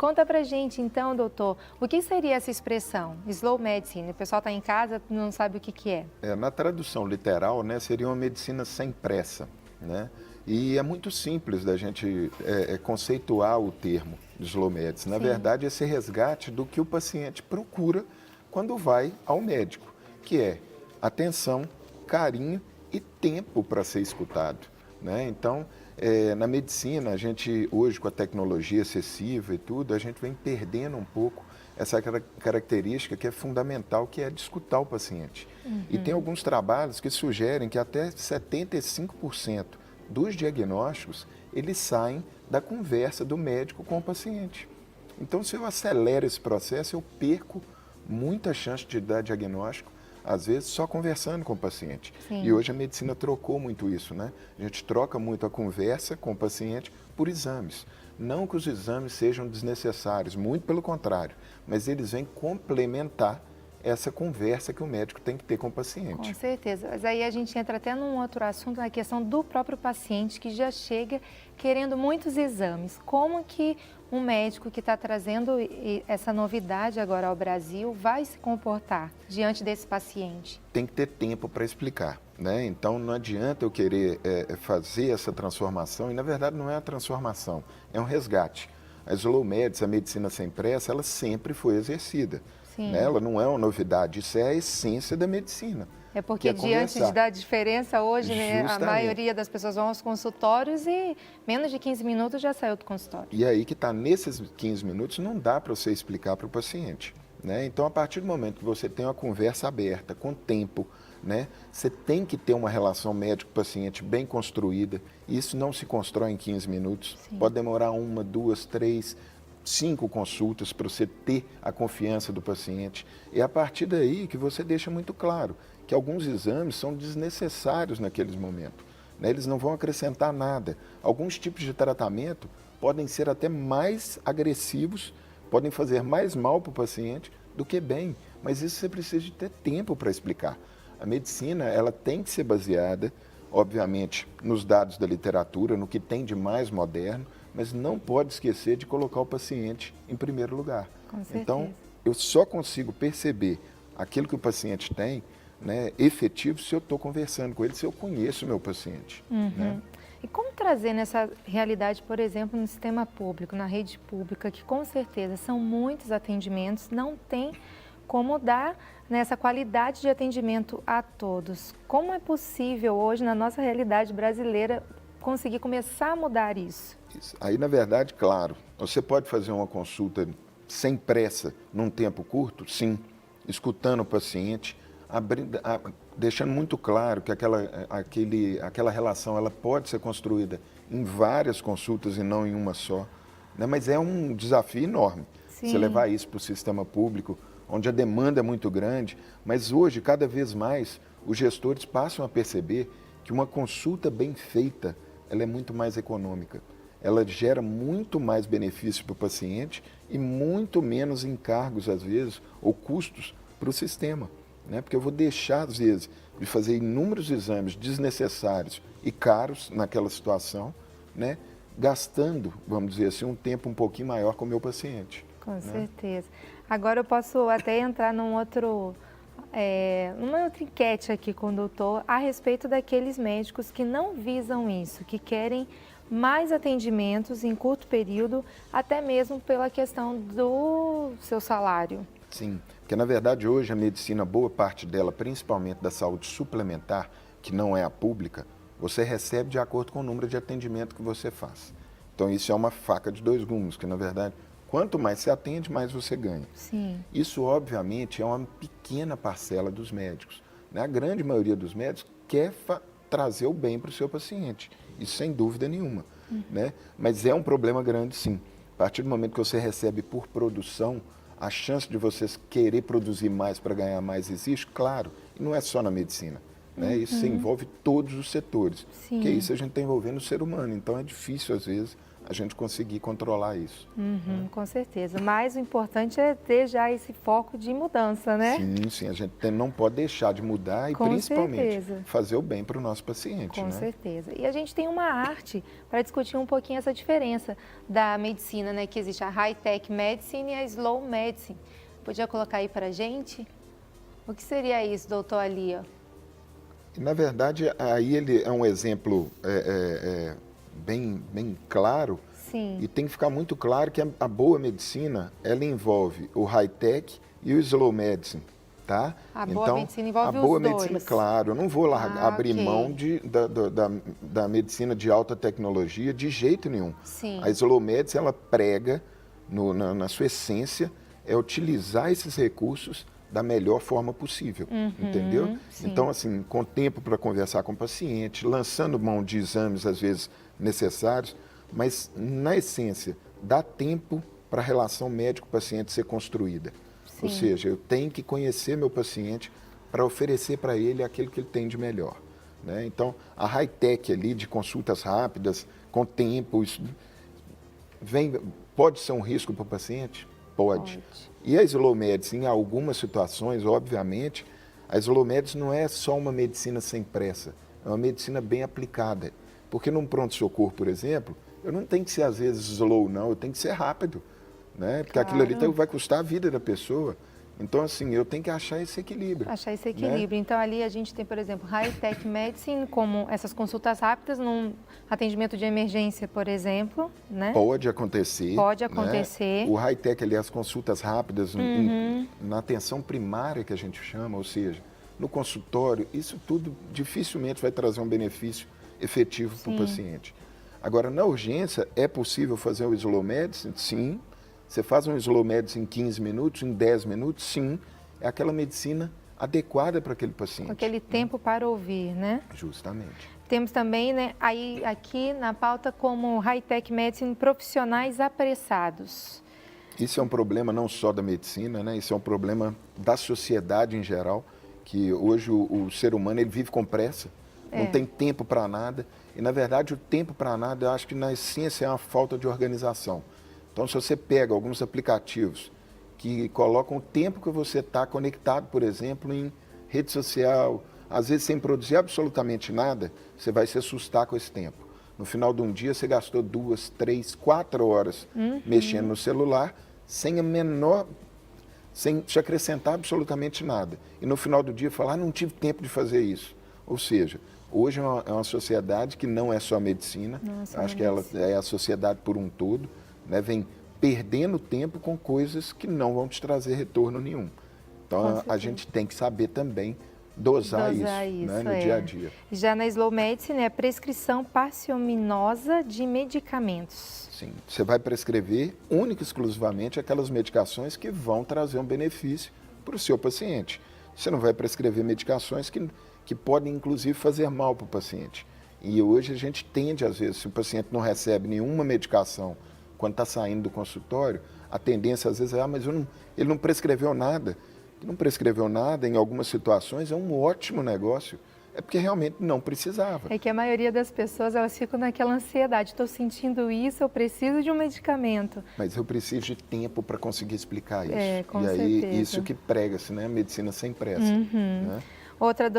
conta pra gente então, doutor, o que seria essa expressão, slow medicine? O pessoal está em casa, não sabe o que que é. Na tradução literal, né, seria uma medicina sem pressa, né? E é muito simples da gente conceituar o termo slow medicine. Na Sim. verdade, esse resgate do que o paciente procura quando vai ao médico, que é atenção, carinho e tempo para ser escutado, né? Então, na medicina, a gente hoje com a tecnologia excessiva e tudo, a gente vem perdendo um pouco essa característica que é fundamental, que é de escutar o paciente. E tem alguns trabalhos que sugerem que até 75% dos diagnósticos, eles saem da conversa do médico com o paciente. Então, se eu acelero esse processo, eu perco muita chance de dar diagnóstico, às vezes só conversando com o paciente. Sim. E hoje a medicina trocou muito isso, né? A gente troca muito a conversa com o paciente por exames. Não que os exames sejam desnecessários, muito pelo contrário, mas eles vêm complementar essa conversa que o médico tem que ter com o paciente. Com certeza, mas aí a gente entra até num outro assunto, na questão do próprio paciente que já chega querendo muitos exames. Como que um médico que está trazendo essa novidade agora ao Brasil vai se comportar diante desse paciente? Tem que ter tempo para explicar, né? Então não adianta eu querer fazer essa transformação, e na verdade não é a transformação, é um resgate. A slow medicine, a medicina sem pressa, ela sempre foi exercida. Né? Ela não é uma novidade, isso é a essência da medicina. É porque diante da diferença hoje, né, a maioria das pessoas vão aos consultórios e menos de 15 minutos já saiu do consultório. E aí que está, nesses 15 minutos não dá para você explicar para o paciente. Né? Então, a partir do momento que você tem uma conversa aberta, com tempo, né, você tem que ter uma relação médico-paciente bem construída. Isso não se constrói em 15 minutos. Sim. Pode demorar 1, 2, 3, 5 consultas para você ter a confiança do paciente. E a partir daí que você deixa muito claro que alguns exames são desnecessários naqueles momentos. Né? Eles não vão acrescentar nada. Alguns tipos de tratamento podem ser até mais agressivos, podem fazer mais mal para o paciente do que bem. Mas isso você precisa de ter tempo para explicar. A medicina, ela tem que ser baseada, obviamente, nos dados da literatura, no que tem de mais moderno, mas não pode esquecer de colocar o paciente em primeiro lugar. Com certeza. Então, eu só consigo perceber aquilo que o paciente tem, né, efetivo, se eu estou conversando com ele, se eu conheço o meu paciente. Né? E como trazer nessa realidade, por exemplo, no sistema público, na rede pública, que com certeza são muitos atendimentos, não tem como dar nessa qualidade de atendimento a todos. Como é possível hoje, na nossa realidade brasileira, conseguir começar a mudar isso? Aí, na verdade, claro, você pode fazer uma consulta sem pressa, num tempo curto, sim, escutando o paciente, deixando muito claro que aquela relação ela pode ser construída em várias consultas e não em uma só, né? Mas é um desafio enorme. Sim. Você levar isso para o sistema público, onde a demanda é muito grande, mas hoje, cada vez mais, os gestores passam a perceber que uma consulta bem feita, ela é muito mais econômica. Ela gera muito mais benefício para o paciente e muito menos encargos, às vezes, ou custos para o sistema. Né? Porque eu vou deixar, às vezes, de fazer inúmeros exames desnecessários e caros naquela situação, né? Gastando, vamos dizer assim, um tempo um pouquinho maior com o meu paciente. Com certeza. Agora eu posso até entrar numa outra enquete aqui com o doutor a respeito daqueles médicos que não visam isso, que querem mais atendimentos em curto período, até mesmo pela questão do seu salário. Sim, porque na verdade hoje a medicina, boa parte dela, principalmente da saúde suplementar, que não é a pública, você recebe de acordo com o número de atendimento que você faz. Então isso é uma faca de dois gumes, que na verdade, quanto mais você atende, mais você ganha. Sim. Isso obviamente é uma pequena parcela dos médicos. Né? A grande maioria dos médicos quer trazer o bem para o seu paciente, isso sem dúvida nenhuma. Né? Mas é um problema grande sim. A partir do momento que você recebe por produção, a chance de vocês querer produzir mais para ganhar mais existe, claro, e não é só na medicina. Né? Isso envolve todos os setores. Sim. Porque isso a gente está envolvendo o ser humano, então é difícil às vezes a gente conseguir controlar isso. Com certeza. Mas o importante é ter já esse foco de mudança, né? Sim, sim, a gente não pode deixar de mudar e Com principalmente certeza. fazer o bem para o nosso paciente. Com né? certeza. E a gente tem uma arte para discutir um pouquinho essa diferença da medicina, né? Que existe a high-tech medicine e a slow medicine. Podia colocar aí para a gente? O que seria isso, doutor Alia? Na verdade, aí ele é um exemplo bem claro. Sim. E tem que ficar muito claro que a boa medicina, ela envolve o high-tech e o slow medicine, tá? A boa medicina envolve a boa os medicina, dois. claro, eu não vou abrir ok. mão da medicina de alta tecnologia de jeito nenhum. Sim. A slow medicine, ela prega, na sua essência, é utilizar esses recursos da melhor forma possível, entendeu? sim. Então, assim, com tempo para conversar com o paciente, lançando mão de exames, às vezes, necessários, mas, na essência, dá tempo para a relação médico-paciente ser construída. Sim. Ou seja, eu tenho que conhecer meu paciente para oferecer para ele aquilo que ele tem de melhor. Né? Então, a high-tech ali de consultas rápidas, com tempo, isso pode ser um risco para o paciente? Pode. E a slow medicine, em algumas situações, obviamente, a slow medicine não é só uma medicina sem pressa, é uma medicina bem aplicada. Porque num pronto-socorro, por exemplo, eu não tenho que ser, às vezes, slow, não, eu tenho que ser rápido. Né? Porque aquilo ali vai custar a vida da pessoa. Então, assim, eu tenho que achar esse equilíbrio. Achar esse equilíbrio. Né? Então, ali a gente tem, por exemplo, high-tech medicine, como essas consultas rápidas num atendimento de emergência, por exemplo, né? Pode acontecer. Pode acontecer. Né? O high-tech, ali, as consultas rápidas, na atenção primária, que a gente chama, ou seja, no consultório, isso tudo dificilmente vai trazer um benefício efetivo para o paciente. Agora, na urgência, é possível fazer o slow medicine? Sim. Você faz um slow medicine em 15 minutos, em 10 minutos? Sim. É aquela medicina adequada para aquele paciente. Com aquele tempo para ouvir, né? Justamente. Temos também, né, aí aqui na pauta como high-tech medicine, profissionais apressados. Isso é um problema não só da medicina, né? Isso é um problema da sociedade em geral, que hoje o ser humano ele vive com pressa, não tem tempo para nada. E, na verdade, o tempo para nada, eu acho que, na essência, é uma falta de organização. Então, se você pega alguns aplicativos que colocam o tempo que você está conectado, por exemplo, em rede social, às vezes sem produzir absolutamente nada, você vai se assustar com esse tempo. No final de um dia, você gastou 2, 3, 4 horas mexendo no celular, sem te acrescentar absolutamente nada. E no final do dia, falar, não tive tempo de fazer isso. Ou seja, hoje é uma sociedade que não é só a medicina, acho que ela é a sociedade por um todo, né? Vem perdendo tempo com coisas que não vão te trazer retorno nenhum. Então, a gente tem que saber também dosar isso né? No dia a dia. Já na slow medicine, é prescrição parciminosa de medicamentos. Sim, você vai prescrever única e exclusivamente aquelas medicações que vão trazer um benefício para o seu paciente. Você não vai prescrever medicações que podem, inclusive, fazer mal para o paciente. E hoje a gente tende, às vezes, se o paciente não recebe nenhuma medicação quando está saindo do consultório, a tendência, às vezes, é, mas ele não prescreveu nada. Não prescreveu nada, em algumas situações, é um ótimo negócio. É porque realmente não precisava. É que a maioria das pessoas, elas ficam naquela ansiedade. Estou sentindo isso, eu preciso de um medicamento. Mas eu preciso de tempo para conseguir explicar isso. Com e aí, certeza. isso que prega-se, né? Medicina sem pressa. Né? Outra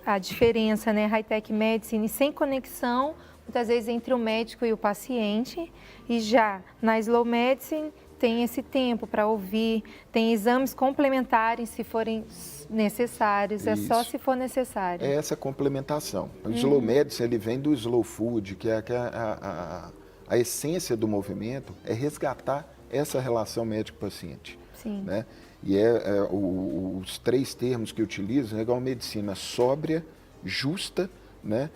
a diferença, né? High-tech medicine sem conexão, muitas vezes entre o médico e o paciente. E já na slow medicine tem esse tempo para ouvir, tem exames complementares se forem necessários, é só se for necessário. É essa complementação. O slow medicine ele vem do slow food, que é a essência do movimento, é resgatar essa relação médico-paciente. Sim. Né? E os 3 termos que utilizam é uma medicina sóbria, justa, né?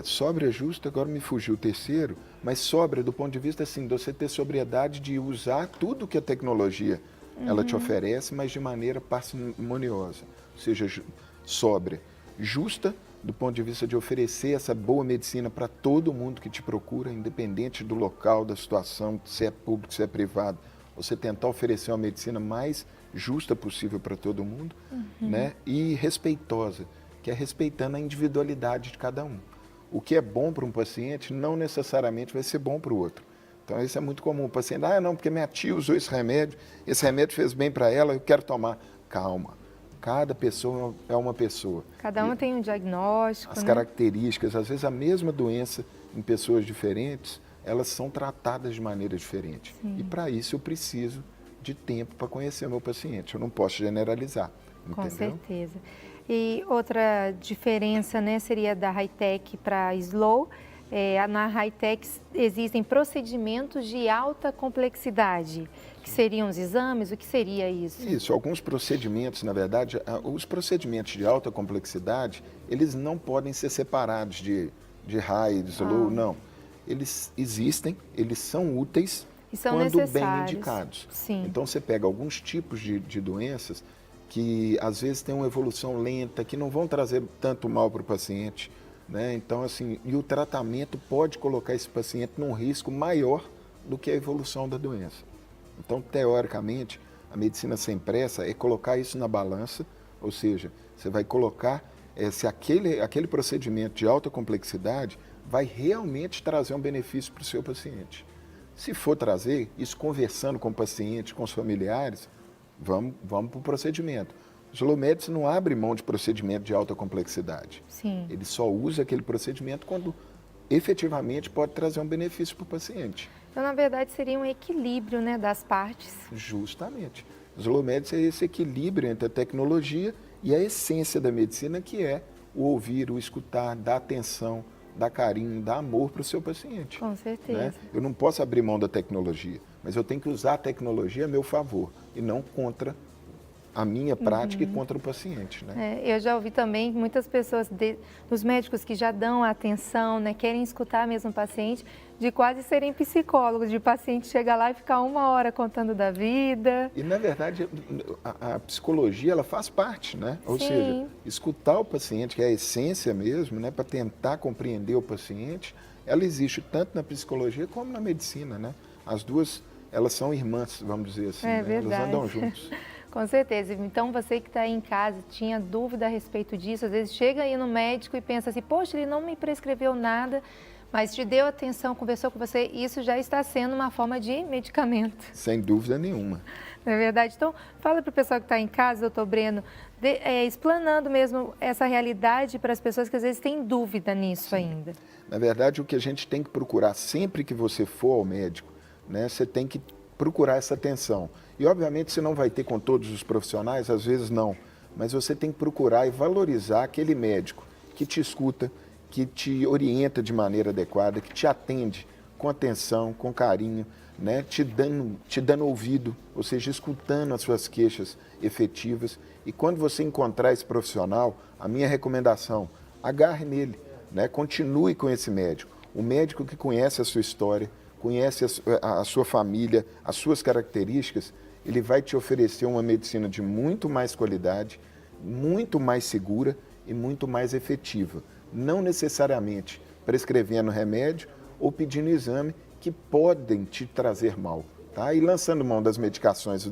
Sóbria, justa, agora me fugiu o terceiro, mas sóbria do ponto de vista assim, de você ter sobriedade de usar tudo que a tecnologia ela te oferece, mas de maneira parcimoniosa, ou seja, sóbria. Justa do ponto de vista de oferecer essa boa medicina para todo mundo que te procura, independente do local, da situação, se é público, se é privado. Você tentar oferecer uma medicina mais justa possível para todo mundo, né? E respeitosa, que é respeitando a individualidade de cada um. O que é bom para um paciente não necessariamente vai ser bom para o outro. Então, isso é muito comum. O paciente, não, porque minha tia usou esse remédio fez bem para ela, eu quero tomar. Calma, cada pessoa é uma pessoa. Cada uma tem um diagnóstico, As né? características, às vezes a mesma doença em pessoas diferentes, elas são tratadas de maneira diferente. Sim. E para isso eu preciso de tempo para conhecer o meu paciente. Eu não posso generalizar, Com entendeu? certeza. E outra diferença, né, seria da high-tech para slow. Na high-tech existem procedimentos de alta complexidade, que seriam os exames, o que seria isso? Isso, alguns procedimentos, na verdade, os procedimentos de alta complexidade, eles não podem ser separados de high, de slow, não. Eles existem, eles são úteis E são quando bem necessários. indicados. Sim. Então você pega alguns tipos de doenças que às vezes têm uma evolução lenta, que não vão trazer tanto mal para o paciente, né? Então, assim, e o tratamento pode colocar esse paciente num risco maior do que a evolução da doença. Então, teoricamente, a medicina sem pressa é colocar isso na balança, ou seja, você vai colocar se aquele procedimento de alta complexidade vai realmente trazer um benefício para o seu paciente. Se for trazer, isso conversando com o paciente, com os familiares, vamos para o procedimento. O Slow Medicine não abre mão de procedimento de alta complexidade. Sim. Ele só usa aquele procedimento quando efetivamente pode trazer um benefício para o paciente. Então, na verdade, seria um equilíbrio, né, das partes. Justamente. O Slow Medicine é esse equilíbrio entre a tecnologia e a essência da medicina, que é o ouvir, o escutar, dar atenção, dar carinho, dar amor para o seu paciente. Com certeza. Né? Eu não posso abrir mão da tecnologia, mas eu tenho que usar a tecnologia a meu favor e não contra a minha prática e contra o paciente, né? Eu já ouvi também muitas pessoas, dos médicos que já dão atenção, né, querem escutar mesmo o paciente, de quase serem psicólogos, de paciente chegar lá e ficar 1 hora contando da vida. E, na verdade, a psicologia, ela faz parte, né? Ou Sim. seja, escutar o paciente, que é a essência mesmo, né, para tentar compreender o paciente, ela existe tanto na psicologia como na medicina, né? As duas, elas são irmãs, vamos dizer assim, né? Verdade. Elas andam juntos. Com certeza. Então, você que está aí em casa, tinha dúvida a respeito disso, às vezes chega aí no médico e pensa assim, poxa, ele não me prescreveu nada, mas te deu atenção, conversou com você, isso já está sendo uma forma de medicamento. Sem dúvida nenhuma. Não é verdade? Então, fala para o pessoal que está em casa, doutor Breno, explanando mesmo essa realidade para as pessoas que às vezes têm dúvida nisso ainda. Na verdade, o que a gente tem que procurar sempre que você for ao médico, né, você tem que procurar essa atenção. E, obviamente, você não vai ter com todos os profissionais, às vezes não, mas você tem que procurar e valorizar aquele médico que te escuta, que te orienta de maneira adequada, que te atende com atenção, com carinho, né, te dando ouvido, ou seja, escutando as suas queixas efetivas. E quando você encontrar esse profissional, a minha recomendação, agarre nele, né, continue com esse médico. O médico que conhece a sua história, conhece a sua família, as suas características, ele vai te oferecer uma medicina de muito mais qualidade, muito mais segura e muito mais efetiva. Não necessariamente prescrevendo remédio ou pedindo exame que podem te trazer mal, tá? E lançando mão das medicações e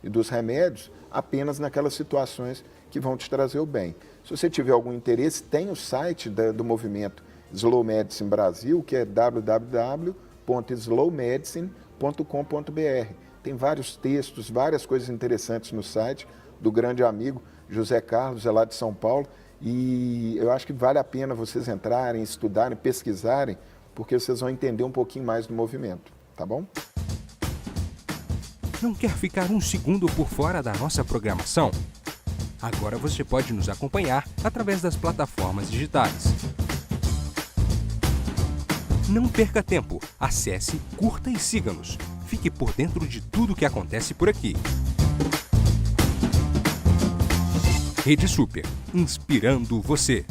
dos remédios apenas naquelas situações que vão te trazer o bem. Se você tiver algum interesse, tem o site do movimento Slow Medicine Brasil, que é www.slowmedicine.com.br. Tem vários textos, várias coisas interessantes no site do grande amigo José Carlos, é lá de São Paulo, e eu acho que vale a pena vocês entrarem, estudarem, pesquisarem, porque vocês vão entender um pouquinho mais do movimento, tá bom? Não quer ficar um segundo por fora da nossa programação? Agora você pode nos acompanhar através das plataformas digitais. Não perca tempo, acesse, curta e siga-nos. Fique por dentro de tudo o que acontece por aqui. Rede Super, inspirando você.